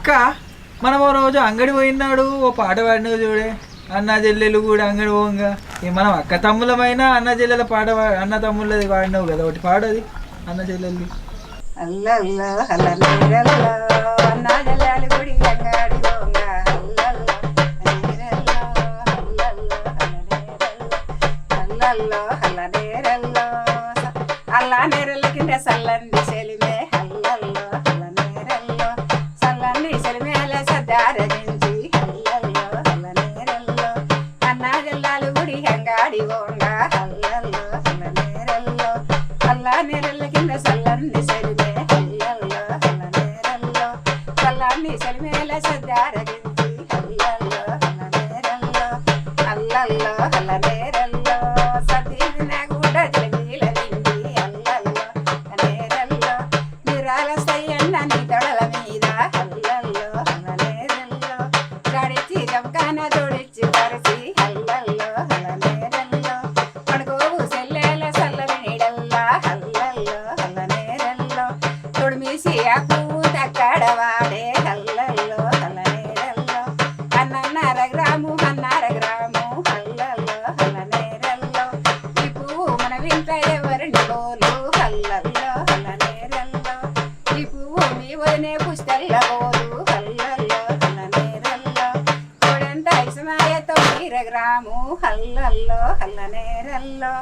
అక్క మనం ఓ రోజు అంగడి పోయినాడు ఓ పాట పాడినవి చూడే అన్న చెల్లెలు కూడా అంగడి పోగా మనం అక్క తమ్ములమైనా అన్న చెల్లెల పాట అన్న తమ్ముళ్ళది పాడినావు కదా ఒకటి పాడది అన్న చెల్లెల్ది. అల్లల్లో హల్లనేరల్లో అన్నా జల్లాలి గుడి అంగాడి దొంగ అల్లల్లో హల్లనేరల్లో అల్లా నేరల్ల కింద సల్లంది సెలిమే అల్లల్లో హల్లనేరల్లో సల్లంది సెలిమేల సద్దారగించి అల్లల్లో హల్లనేరల్లో అన్నా జల్లాలి గుడి అంగాడి దొంగ అల్లల్లో హల్లనేరల్లో అల్లా నేరల్ల కింద సల్లంది సెలిమే సెలిమేల సద్దారగించి అల్లల్లో హల్లనేరల్లో అల్లల్లో హల్లనేరల్లో సతీన గుడ్డ జలగీలలింది అల్లల్లో హల్లనేరల్లో నిరాల సయ్యన్న నీ తొడల మీద అల్లల్లో హల్లనేరల్లో గడిచి జంకాన జోడిచ్చి పరిచి అల్లల్లో హల్లనేరల్లో పడుకోవు సెల్లెల సల్లని నీడల్లా అల్లల్లో హల్లనేరల్లో తొడిమీసి ఆ పువ్వు తక్కడవాడే అల్లల్లో హల్లనేరల్లో అన్నన్నర గ్రాము అల్లల్లో హల్లనేరల్లో ఈ పువ్వు మన వింట ఎవరిని పోలు అల్లల్లో హల్లనేరల్లో ఈ పువ్వు మీ వదినే పుస్తల్ల పోలు అల్లల్లో హల్లనేరల్లో తోడెంత ఇసమాయతో 2 గ్రాము అల్లల్లో హల్లనేరల్లో.